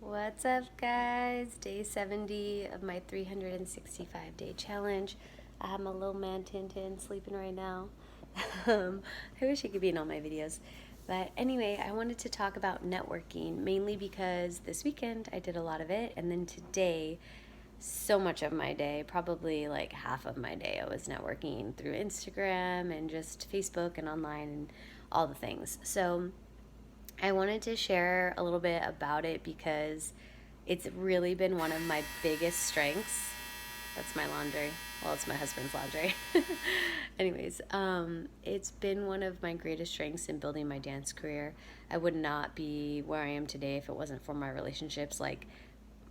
What's up, guys? Day 70 of my 365-day challenge. I have my little man Tintin sleeping right now. I wish he could be in all my videos. But anyway, I wanted to talk about networking, mainly because this weekend I did a lot of it, and then today, so much of my day, probably like half of my day, I was networking through Instagram and just Facebook and online and all the things. So I wanted to share a little bit about it because it's really been one of my biggest strengths. That's my laundry. Well, it's my husband's laundry. Anyways, it's been one of my greatest strengths in building my dance career. I would not be where I am today if it wasn't for my relationships. Like,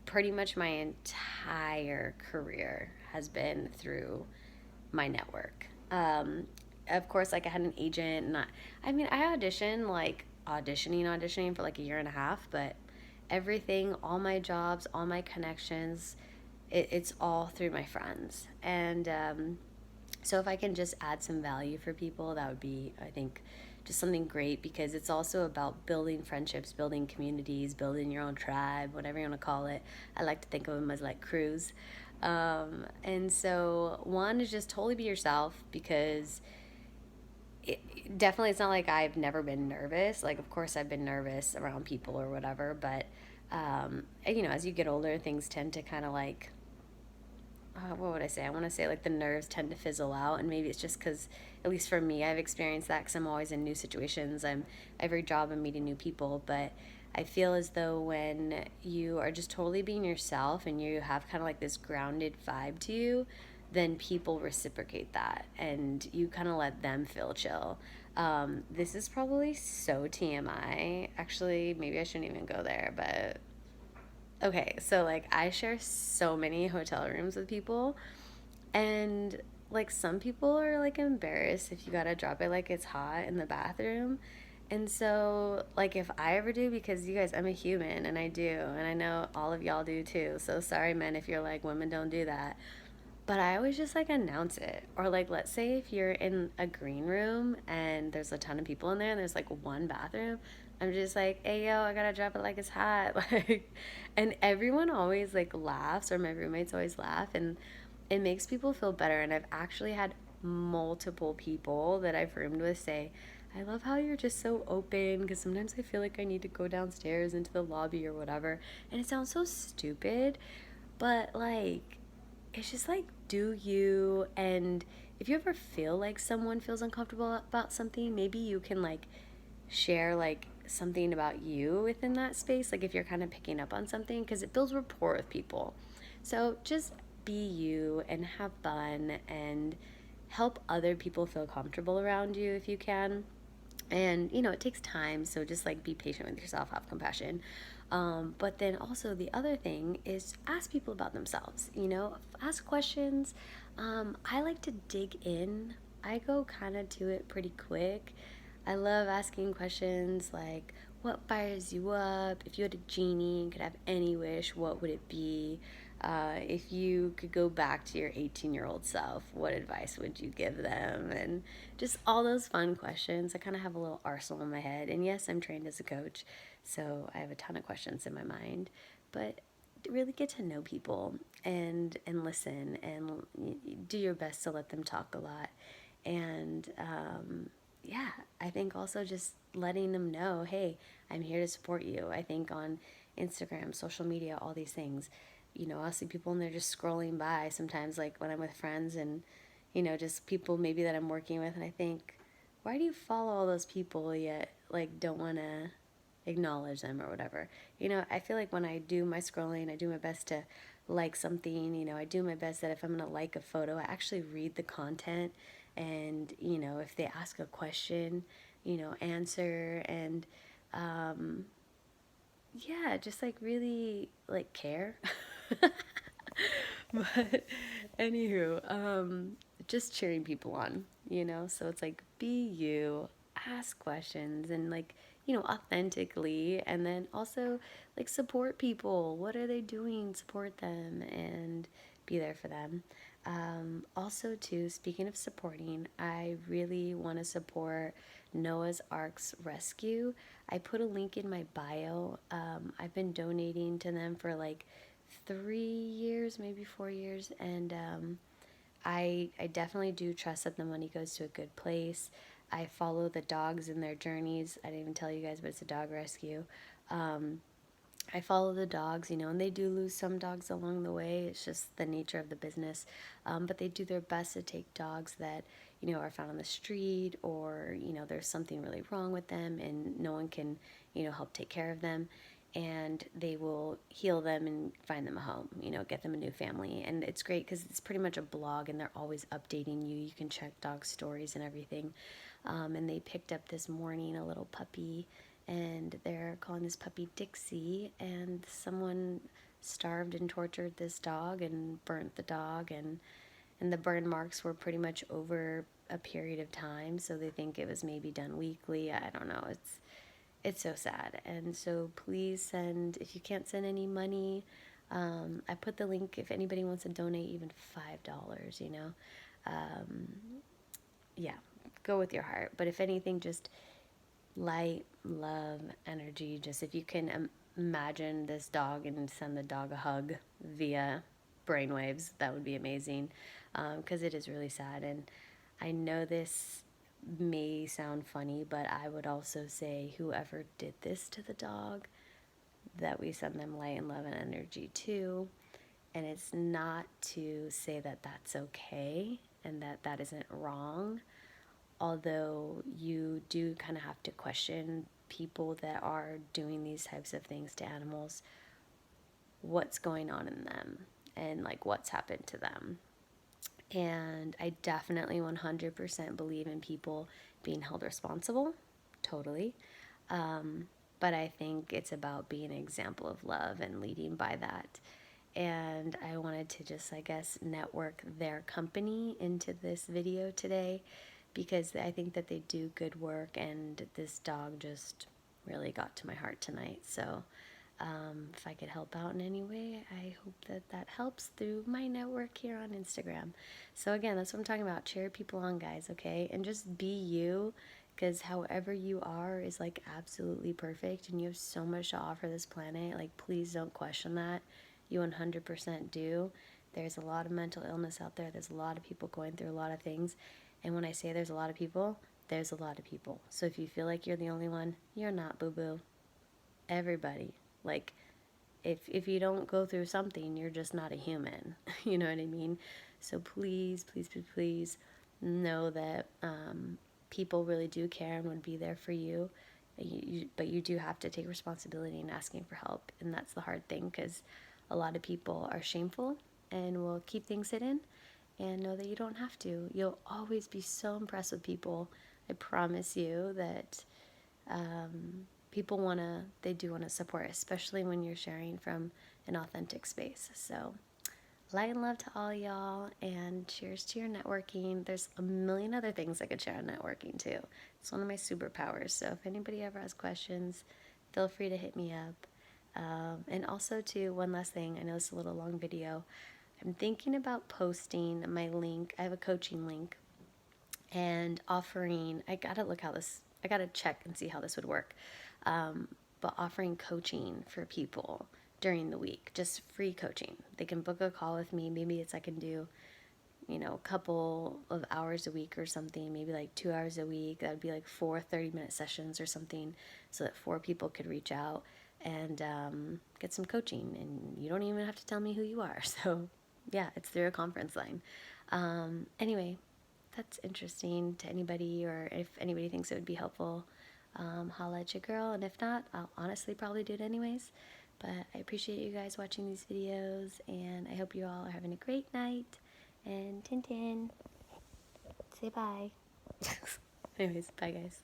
pretty much my entire career has been through my network. Of course, like I had an agent, and I auditioned, like auditioning for like a year and a half, but everything, all my jobs, all my connections, it's all through my friends. And so if I can just add some value for people, that would be, I think, just something great, because it's also about building friendships, building communities, building your own tribe, whatever you want to call it. I like to think of them as like crews. And so one is just totally be yourself, because definitely it's not like I've never been nervous. Like, of course I've been nervous around people or whatever, but as you get older, things tend to kind of like, what would I say? I want to say like the nerves tend to fizzle out, and maybe it's just because, at least for me, I've experienced that because I'm always in new situations. Every job I'm meeting new people, but I feel as though when you are just totally being yourself and you have kind of like this grounded vibe to you, then people reciprocate that, and you kind of let them feel chill. This is probably so TMI. Actually, maybe I shouldn't even go there, but okay, so like I share so many hotel rooms with people, and like some people are like embarrassed if you gotta drop it like it's hot in the bathroom. And so, like, if I ever do, because you guys, I'm a human and I do, and I know all of y'all do too. So sorry, men, if you're like, women don't do that. But I always just like announce it. Or like, let's say if you're in a green room and there's a ton of people in there and there's like one bathroom, I'm just like, hey yo, I gotta drop it like it's hot. Like, and everyone always like laughs, or my roommates always laugh, and it makes people feel better. And I've actually had multiple people that I've roomed with say, I love how you're just so open, because sometimes I feel like I need to go downstairs into the lobby or whatever. And it sounds so stupid, but like, it's just like, do you. And if you ever feel like someone feels uncomfortable about something, maybe you can like share like something about you within that space, like if you're kind of picking up on something, because it builds rapport with people. So just be you and have fun and help other people feel comfortable around you if you can. And it takes time, so just like be patient with yourself, have compassion. But then also the other thing is ask people about themselves. Ask questions. I like to dig in. I go kind of to it pretty quick. I love asking questions like, what fires you up? If you had a genie and could have any wish, what would it be? If you could go back to your 18-year-old self, what advice would you give them? And just all those fun questions. I kind of have a little arsenal in my head. And yes, I'm trained as a coach, so I have a ton of questions in my mind. But really get to know people and listen, and do your best to let them talk a lot. And yeah, I think also just letting them know, hey, I'm here to support you. I think on Instagram, social media, all these things, I'll see people and they're just scrolling by sometimes, like when I'm with friends, and just people maybe that I'm working with, and I think, why do you follow all those people yet like don't want to acknowledge them or whatever? I feel like when I do my scrolling, I do my best to like something. I do my best that if I'm going to like a photo, I actually read the content, and if they ask a question, answer. And yeah, just like really like care. But anywho, just cheering people on, so it's like, be you, ask questions, and like, authentically, and then also like support people. What are they doing? Support them and be there for them. Also, too, speaking of supporting, I really want to support Noah's Ark's Rescue. I put a link in my bio. I've been donating to them for like 3 years, maybe 4 years, and I definitely do trust that the money goes to a good place. I follow the dogs in their journeys. I didn't even tell you guys, but it's a dog rescue. Um, I follow the dogs, and they do lose some dogs along the way. It's just the nature of the business. But they do their best to take dogs that, are found on the street, or, there's something really wrong with them and no one can, help take care of them. And they will heal them and find them a home, get them a new family. And it's great because it's pretty much a blog and they're always updating you. You can check dog stories and everything. And they picked up this morning a little puppy, and they're calling this puppy Dixie, and someone starved and tortured this dog and burnt the dog, and the burn marks were pretty much over a period of time, so they think it was maybe done weekly. I don't know. It's so sad. And so please send, if you can't send any money, I put the link if anybody wants to donate even $5, um, yeah, go with your heart. But if anything, just light, love, energy. Just if you can imagine this dog and send the dog a hug via brainwaves, that would be amazing, because it is really sad. And I know this may sound funny, but I would also say whoever did this to the dog, that we send them light and love and energy too. And it's not to say that that's okay and that that isn't wrong, although you do kind of have to question people that are doing these types of things to animals, what's going on in them and like what's happened to them. And I definitely 100% believe in people being held responsible, totally. But I think it's about being an example of love and leading by that. And I wanted to just, I guess, network their company into this video today, because I think that they do good work, and this dog just really got to my heart tonight. So if I could help out in any way, I hope that that helps through my network here on Instagram. So again, that's what I'm talking about. Cheer people on, guys, okay? And just be you, because however you are is like absolutely perfect, and you have so much to offer this planet. Like, please don't question that. You 100% do. There's a lot of mental illness out there. There's a lot of people going through a lot of things. And when I say there's a lot of people, there's a lot of people. So if you feel like you're the only one, you're not, boo-boo. Everybody. Like, if you don't go through something, you're just not a human. You know what I mean? So please, please, please, please know that people really do care and would be there for you. But you do have to take responsibility in asking for help. And that's the hard thing, because a lot of people are shameful and will keep things hidden, and know that you don't have to. You'll always be so impressed with people. I promise you that people they do want to support, especially when you're sharing from an authentic space. So light and love to all y'all, and cheers to your networking. There's a million other things I could share on networking too. It's one of my superpowers. So if anybody ever has questions, feel free to hit me up. And also too, one last thing, I know it's a little long video. I'm thinking about posting my link. I have a coaching link, and offering, I gotta check and see how this would work. But offering coaching for people during the week, just free coaching. They can book a call with me. Maybe I can do, a couple of hours a week or something, maybe like 2 hours a week. That would be like 4 30-minute sessions or something, so that 4 people could reach out and get some coaching. And you don't even have to tell me who you are. So yeah, it's through a conference line. Anyway, that's interesting to anybody, or if anybody thinks it would be helpful, holla at your girl. And if not, I'll honestly probably do it anyways. But I appreciate you guys watching these videos, and I hope you all are having a great night. And Tintin, say bye. Anyways, bye guys.